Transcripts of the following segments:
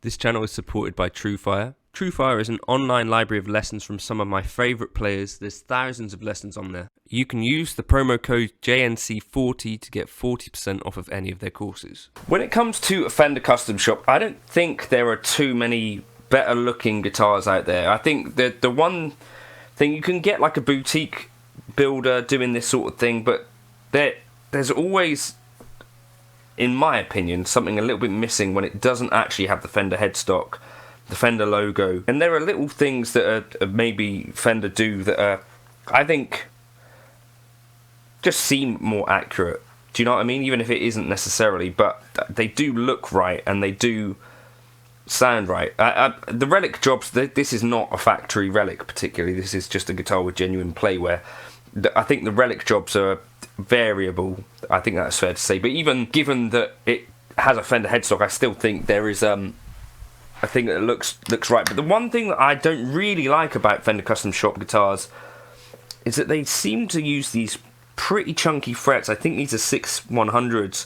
This channel is supported by Truefire. Truefire is an online library of lessons from some of my favourite players. There's thousands of lessons on there. You can use the promo code JNC40 to get 40% off of any of their courses. When it comes to a Fender Custom Shop, I don't think there are too many better looking guitars out there. I think that the one thing, you can get like a boutique builder doing this sort of thing, but there's always, in my opinion, something a little bit missing when it doesn't actually have the Fender headstock, the Fender logo. And there are little things that are maybe Fender do that are, I think, just seem more accurate. Do you know what I mean? Even if it isn't necessarily, but they do look right and they do sound right. The relic jobs, this is not a factory relic particularly, this is just a guitar with genuine playwear. I think the relic jobs are variable, I think that's fair to say, but even given that it has a Fender headstock, I still think there is a thing that looks right. But the one thing that I don't really like about Fender Custom Shop guitars is that they seem to use these pretty chunky frets. I think these are 6/100s.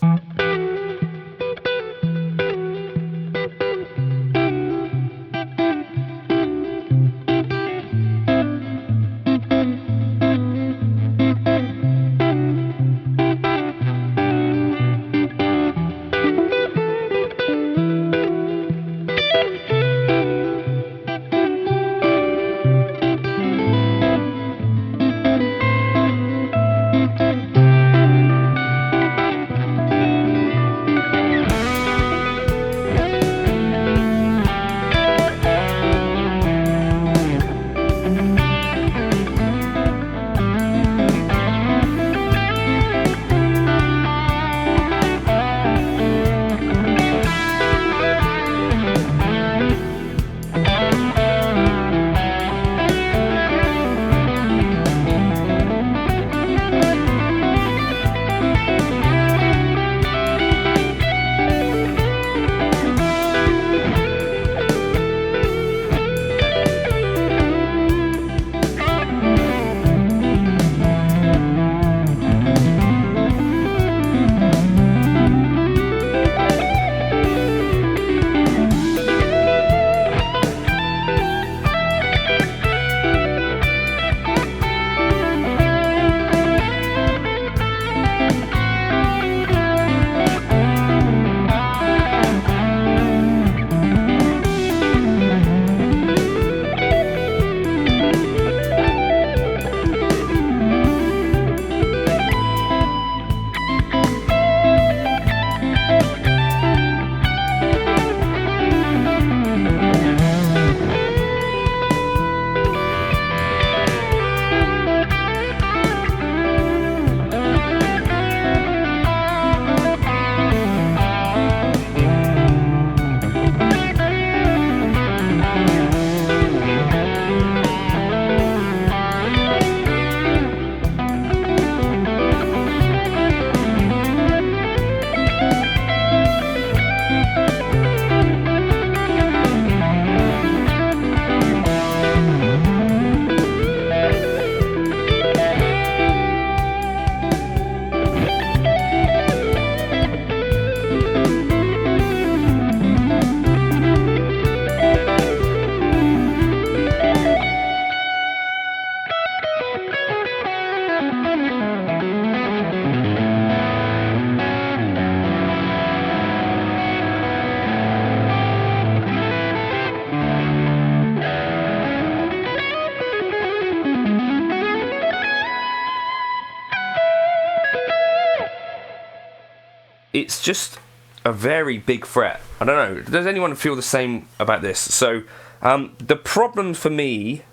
It's just a very big fret. I don't know, does anyone feel the same about this? So the problem for me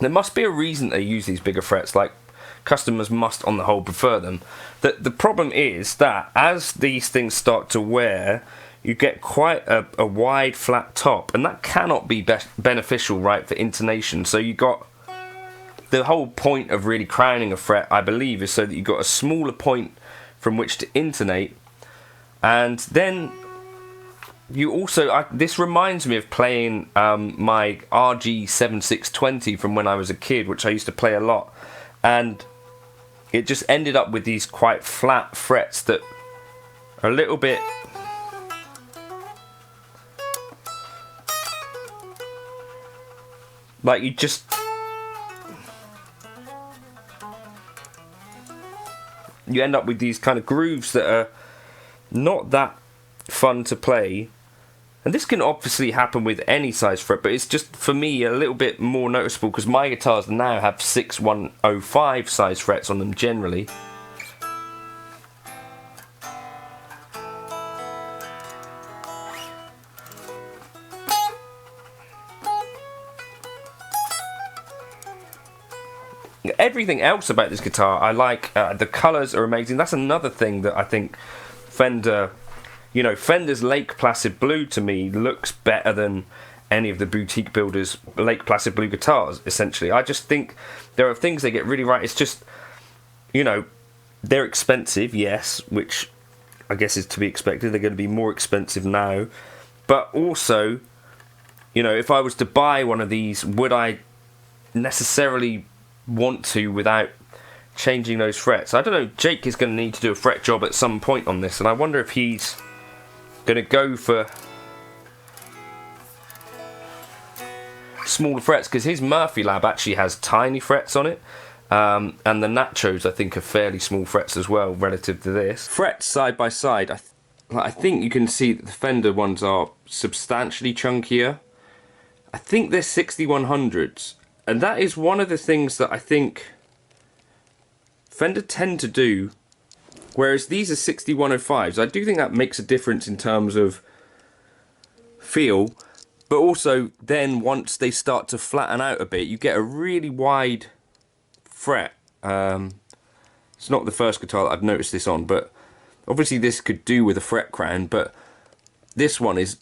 there must be a reason they use these bigger frets, like customers must on the whole prefer them. The problem is that as these things start to wear, you get quite a wide flat top, and that cannot be beneficial, right, for intonation. So you got the whole point of really crowning a fret, I believe, is so that you've got a smaller point from which to intonate. And then you also, this reminds me of playing my RG7620 from when I was a kid, which I used to play a lot. And it just ended up with these quite flat frets that are a little bit... like you just... you end up with these kind of grooves that are not that fun to play. And this can obviously happen with any size fret, but it's just, for me, a little bit more noticeable because my guitars now have 6105 size frets on them generally. Everything else about this guitar I like. The colours are amazing. That's another thing that I think Fender, you know, Fender's Lake Placid Blue to me looks better than any of the boutique builders' Lake Placid Blue guitars, essentially. I just think there are things they get really right. It's just, you know, they're expensive, yes, which I guess is to be expected. They're going to be more expensive now. But also, you know, if I was to buy one of these, would I necessarily want to without changing those frets? I don't know. Jake is going to need to do a fret job at some point on this, and I wonder if he's going to go for smaller frets, because his Murphy Lab actually has tiny frets on it, and the Nachos I think are fairly small frets as well relative to this. Frets side by side, I think you can see that the Fender ones are substantially chunkier. I think they're 6100s. And that is one of the things that I think Fender tend to do, whereas these are 6105s. I do think that makes a difference in terms of feel, but also then once they start to flatten out a bit, you get a really wide fret. It's not the first guitar that I've noticed this on, but obviously this could do with a fret crown, but this one is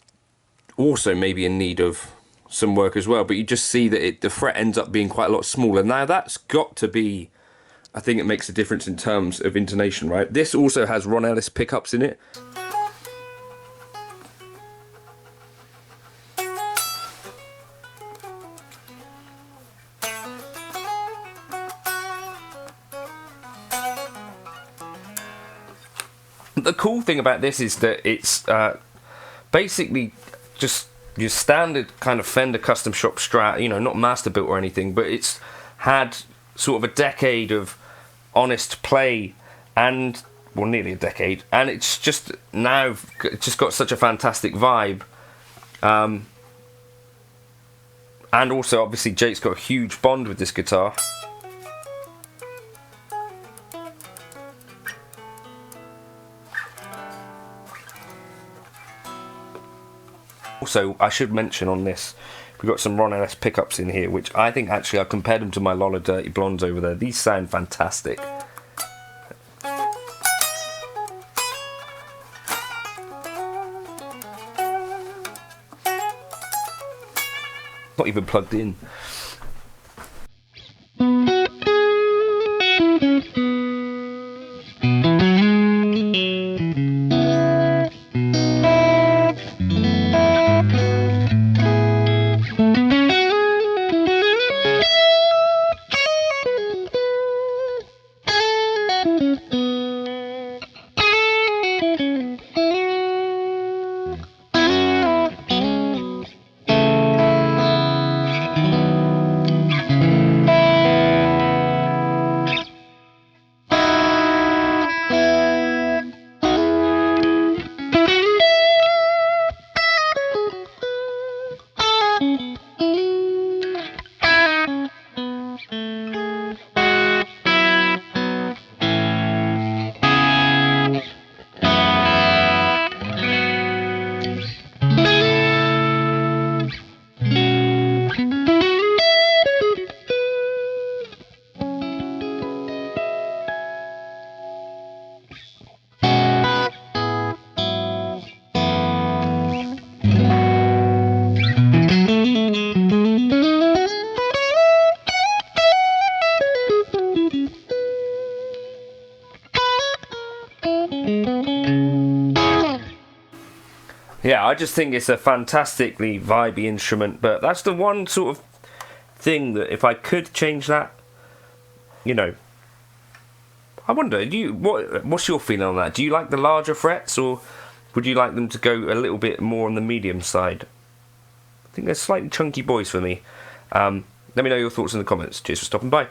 also maybe in need of some work as well. But you just see that the fret ends up being quite a lot smaller. Now that's got to be, I think it makes a difference in terms of intonation, right? This also has Ron Ellis pickups in it. The cool thing about this is that it's basically just your standard kind of Fender Custom Shop Strat, you know, not master built or anything, but it's had sort of a decade of honest play, and, well, nearly a decade, and it's just now just got such a fantastic vibe. And also, obviously, Jake's got a huge bond with this guitar. Also, I should mention on this, we've got some Ron Ellis pickups in here, which I think actually I compared them to my Lola Dirty Blondes over there. These sound fantastic. Not even plugged in. Yeah, I just think it's a fantastically vibey instrument, but that's the one sort of thing that if I could change that, you know, I wonder, what's your feeling on that? Do you like the larger frets, or would you like them to go a little bit more on the medium side? I think they're slightly chunky boys for me. Let me know your thoughts in the comments. Cheers for stopping by.